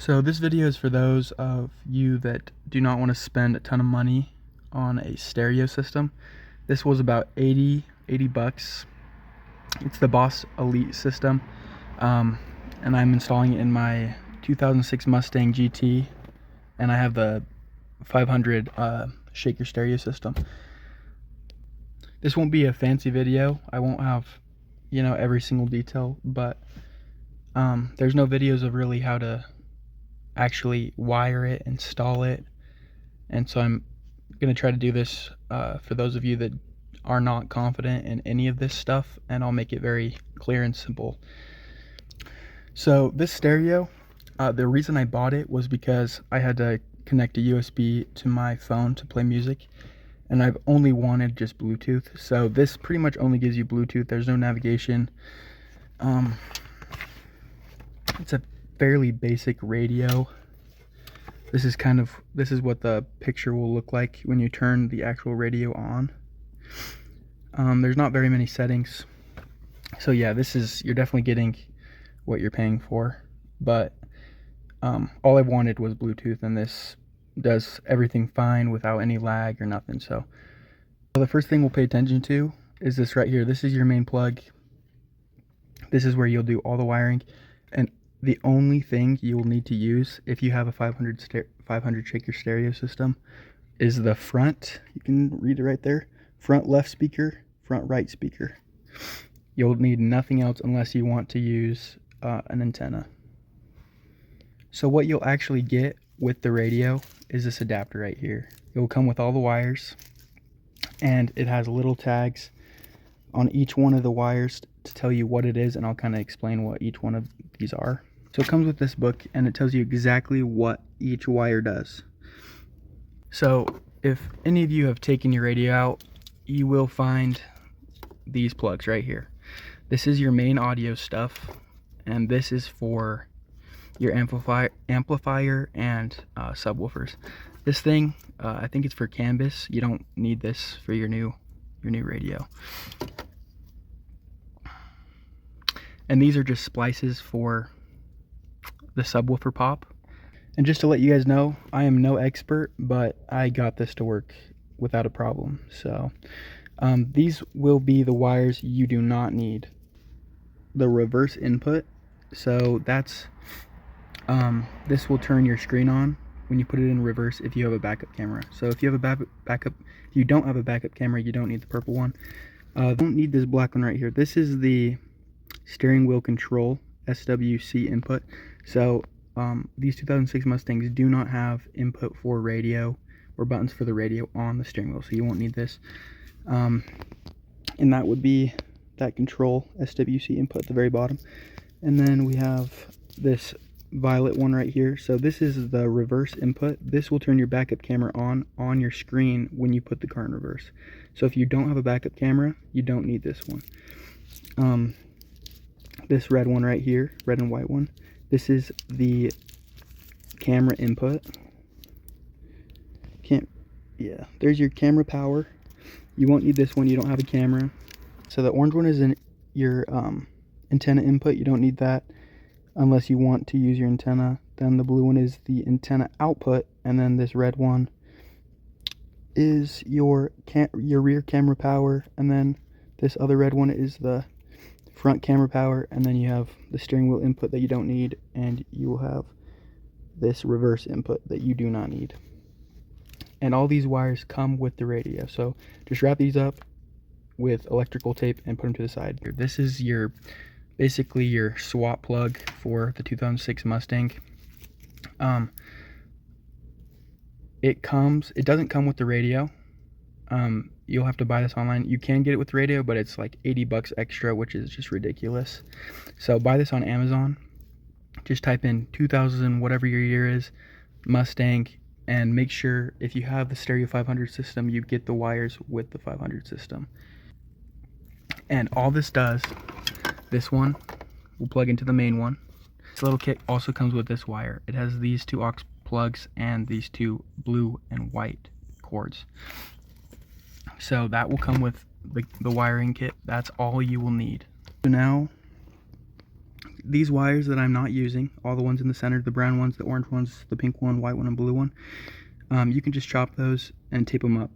So this video is for those of you that do not want to spend a ton of money on a stereo system. This was about 80 bucks. It's the Boss Elite system, and I'm installing it in my 2006 Mustang GT, and I have the 500 shaker stereo system. This won't be a fancy video. I won't have, every single detail, but there's no videos of really how to actually wire it, install it, and so I'm gonna try to do this for those of you that are not confident in any of this stuff, and I'll make it very clear and simple. So this stereo, the reason I bought it was because I had to connect a USB to my phone to play music, and I've only wanted just Bluetooth. So this pretty much only gives you Bluetooth. There's no navigation. It's a fairly basic radio. This is what the picture will look like when you turn the actual radio on. There's not very many settings, so yeah, you're definitely getting what you're paying for, but all I wanted was Bluetooth, and this does everything fine without any lag or nothing. So the first thing we'll pay attention to is this right here. This is your main plug. This is where you'll do all the wiring, and the only thing you'll need to use if you have a 500 shaker stereo system is the front. You can read it right there. Front left speaker, front right speaker. You'll need nothing else unless you want to use an antenna. So what you'll actually get with the radio is this adapter right here. It will come with all the wires, and it has little tags on each one of the wires to tell you what it is, and I'll kind of explain what each one of these are. So it comes with this book, and it tells you exactly what each wire does. So if any of you have taken your radio out, you will find these plugs right here. This is your main audio stuff, and this is for your amplifier and subwoofers. This thing, I think it's for canvas. You don't need this for your new radio. And these are just splices for the subwoofer pop. And just to let you guys know, I am no expert, but I got this to work without a problem. So these will be the wires you do not need. The reverse input, so that's this will turn your screen on when you put it in reverse if you have a backup camera. So if you have a if you don't have a backup camera, you don't need the purple one. Don't need this black one right here. This is the steering wheel control, SWC input. So these 2006 Mustangs do not have input for radio or buttons for the radio on the steering wheel, so you won't need this. And that would be that control SWC input at the very bottom. And then we have this violet one right here. So this is the reverse input. This will turn your backup camera on your screen when you put the car in reverse. So if you don't have a backup camera, you don't need this one. This red one right here, red and white one, this is the camera input. There's your camera power. You won't need this one, you don't have a camera. So the orange one is your antenna input. You don't need that unless you want to use your antenna. Then the blue one is the antenna output, and then this red one is your rear camera power, and then this other red one is the front camera power, and then you have the steering wheel input that you don't need, and you will have this reverse input that you do not need. And all these wires come with the radio, so just wrap these up with electrical tape and put them to the side. This is basically your swap plug for the 2006 Mustang. It doesn't come with the radio. You'll have to buy this online. You can get it with the radio, but it's like 80 bucks extra, which is just ridiculous. So buy this on Amazon. Just type in 2000, whatever your year is, Mustang, and make sure if you have the stereo 500 system, you get the wires with the 500 system. And all this does, this one will plug into the main one. This little kit also comes with this wire. It has these two aux plugs and these two blue and white cords. So that will come with the wiring kit. That's all you will need. So now these wires that I'm not using, all the ones in the center, the brown ones, the orange ones, the pink one, white one, and blue one, you can just chop those and tape them up.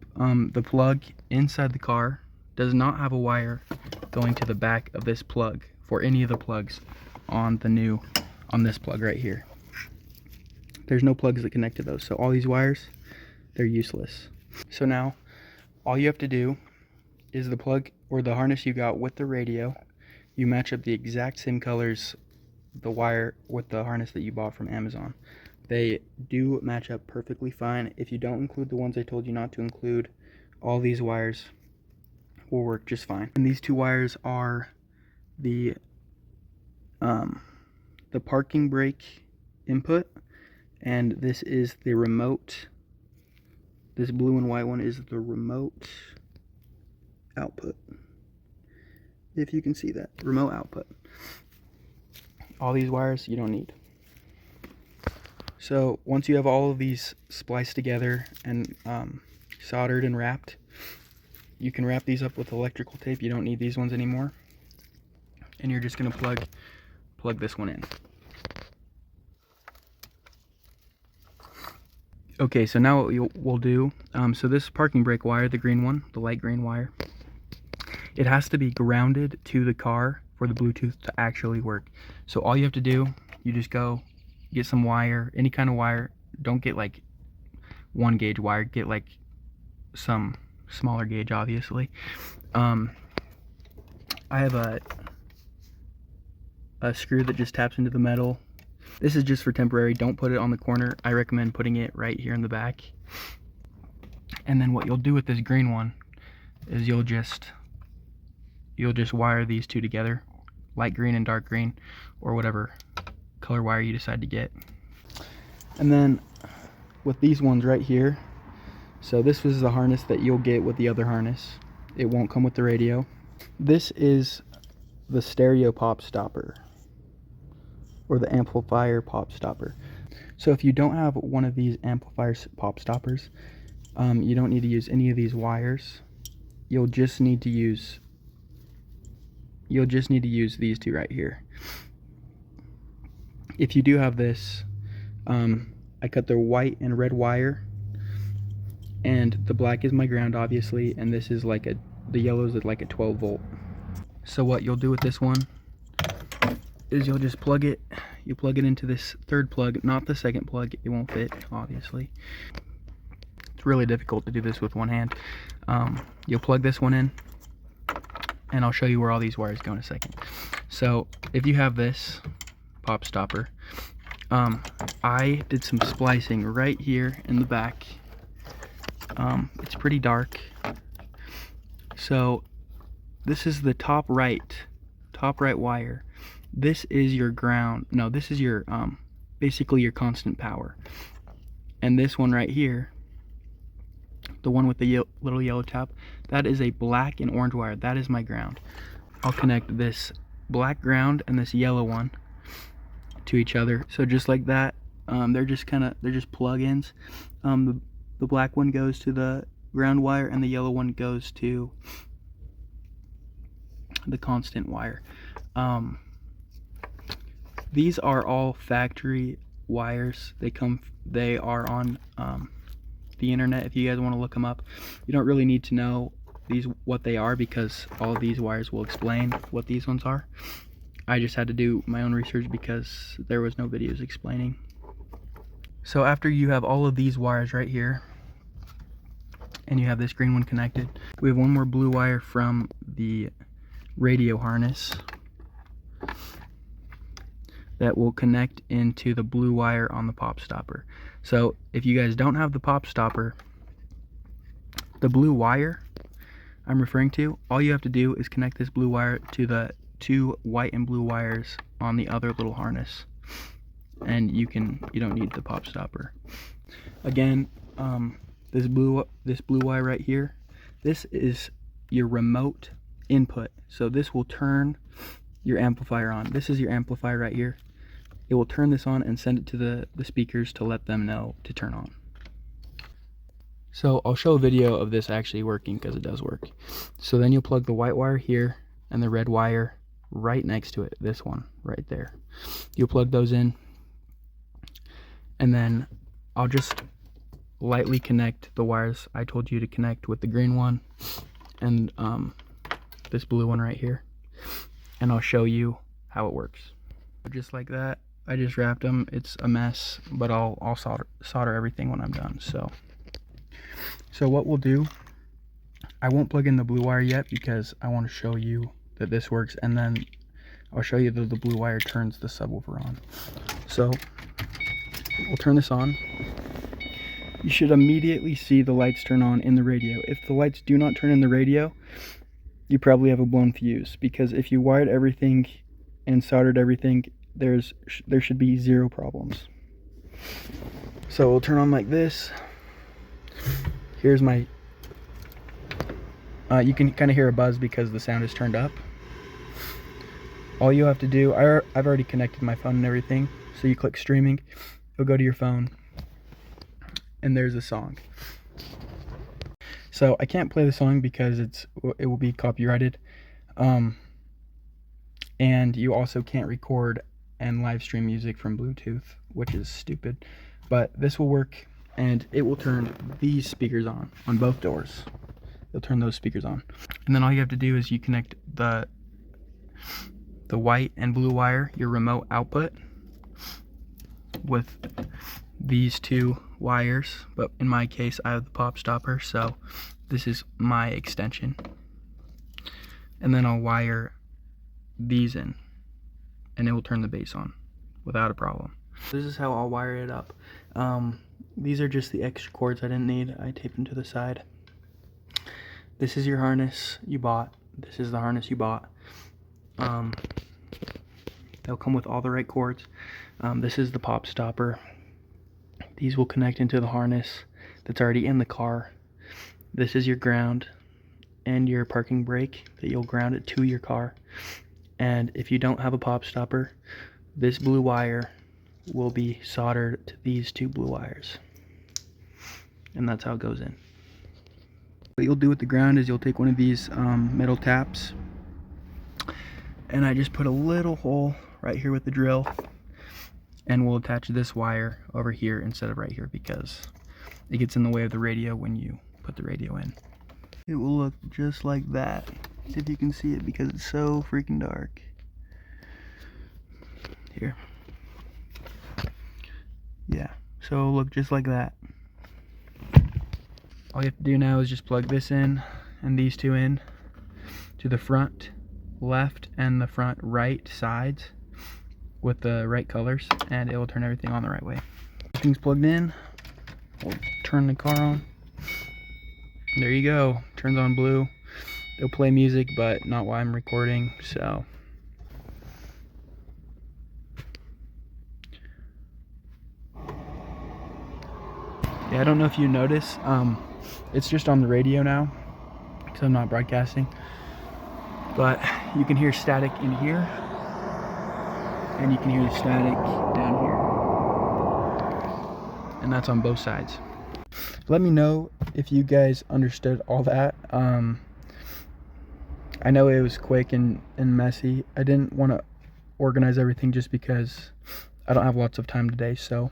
The plug inside the car does not have a wire going to the back of this plug for any of the plugs on this plug right here. There's no plugs that connect to those, so all these wires, they're useless. So now all you have to do is the plug or the harness you got with the radio, you match up the exact same colors, the wire with the harness that you bought from Amazon. They do match up perfectly fine. If you don't include the ones I told you not to include, all these wires will work just fine. And these two wires are the parking brake input, and this is the remote. This blue and white one is the remote output. If you can see that, remote output. All these wires you don't need. So once you have all of these spliced together and soldered and wrapped, you can wrap these up with electrical tape. You don't need these ones anymore. And you're just gonna plug this one in. Okay, so now what we'll do, so this parking brake wire, the green one, the light green wire, it has to be grounded to the car for the Bluetooth to actually work. So all you have to do, you just go get some wire, any kind of wire. Don't get like 1 gauge wire, get like some smaller gauge, obviously. I have a screw that just taps into the metal. This is just for temporary. Don't put it on the corner. I recommend putting it right here in the back. And then what you'll do with this green one is you'll just wire these two together, light green and dark green, or whatever color wire you decide to get. And then with these ones right here, so this was the harness that you'll get with the other harness. It won't come with the radio. This is the stereo pop stopper, or the amplifier pop stopper. So if you don't have one of these amplifier pop stoppers, you don't need to use any of these wires. You'll just need to use these two right here. If you do have this, I cut the white and red wire, and the black is my ground, obviously, and this is like the yellow is like a 12 volt. So what you'll do with this one is you'll just plug it into this third plug, not the second plug. It won't fit, obviously. It's really difficult to do this with one hand. You'll plug this one in, and I'll show you where all these wires go in a second. So if you have this pop stopper, I did some splicing right here in the back. It's pretty dark. So this is the top right wire. This is your ground. No, this is your basically your constant power. And this one right here, the one with the little yellow tap, that is a black and orange wire. That is my ground. I'll connect this black ground and this yellow one to each other. So just like that, they're just plug-ins. The black one goes to the ground wire, and the yellow one goes to the constant wire. These are all factory wires. They are on the internet. If you guys want to look them up, you don't really need to know what they are, because all of these wires will explain what these ones are. I just had to do my own research because there was no videos explaining. So after you have all of these wires right here, and you have this green one connected, we have one more blue wire from the radio harness that will connect into the blue wire on the pop stopper. So if you guys don't have the pop stopper, the blue wire I'm referring to, all you have to do is connect this blue wire to the 2 white and blue wires on the other little harness, and you don't need the pop stopper. Again, this blue wire right here, this is your remote input. So this will turn your amplifier on. This is your amplifier right here. It will turn this on and send it to the speakers to let them know to turn on. So I'll show a video of this actually working, because it does work. So then you'll plug the white wire here and the red wire right next to it, this one right there. You'll plug those in, and then I'll just lightly connect the wires I told you to connect with the green one and this blue one right here, and I'll show you how it works. Just like that. I just wrapped them. It's a mess, but I'll solder everything when I'm done. So what we'll do, I won't plug in the blue wire yet because I want to show you that this works, and then I'll show you that the blue wire turns the subwoofer on. So we'll turn this on. You should immediately see the lights turn on in the radio. If the lights do not turn in the radio, you probably have a blown fuse, because if you wired everything and soldered everything, there should be zero problems. So we'll turn on like this. Here's my you can kind of hear a buzz because the sound is turned up. All you have to do, I've already connected my phone and everything, so you click streaming, you'll go to your phone, and there's a song. So I can't play the song because it will be copyrighted, and you also can't record and live stream music from Bluetooth, which is stupid. But this will work, and it will turn these speakers on both doors. It'll turn those speakers on, and then all you have to do is you connect the white and blue wire, your remote output, with these two wires. But in my case, I have the pop stopper, so this is my extension, and then I'll wire these in, and it will turn the bass on without a problem. This is how I'll wire it up. These are just the extra cords I didn't need. I taped them to the side. This is your harness you bought. This is the harness you bought. They'll come with all the right cords. This is the pop stopper. These will connect into the harness that's already in the car. This is your ground and your parking brake that you'll ground it to your car. And if you don't have a pop stopper, this blue wire will be soldered to these two blue wires, and that's how it goes in. What you'll do with the ground is you'll take one of these metal taps, and I just put a little hole right here with the drill, and we'll attach this wire over here instead of right here because it gets in the way of the radio when you put the radio in. It will look just like that, if you can see it, because it's so freaking dark. Here. Yeah, so it'll look just like that. All you have to do now is just plug this in and these two in to the front left and the front right sides with the right colors, and it will turn everything on the right way. Everything's plugged in. We'll turn the car on. There you go. Turns on blue. It'll play music, but not while I'm recording, so. Yeah, I don't know if you notice, it's just on the radio now, because I'm not broadcasting. But you can hear static in here, and you can hear the static down here. And that's on both sides. Let me know if you guys understood all that. I know it was quick and messy. I didn't want to organize everything just because I don't have lots of time today, so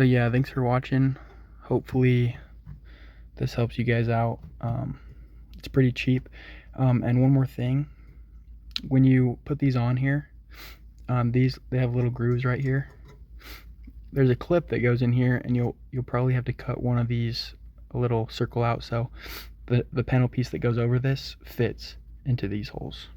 yeah, thanks for watching. Hopefully this helps you guys out. It's pretty cheap. And one more thing, when you put these on here, they have little grooves right here. There's a clip that goes in here, and you'll probably have to cut one of these a little circle out so the panel piece that goes over this fits into these holes.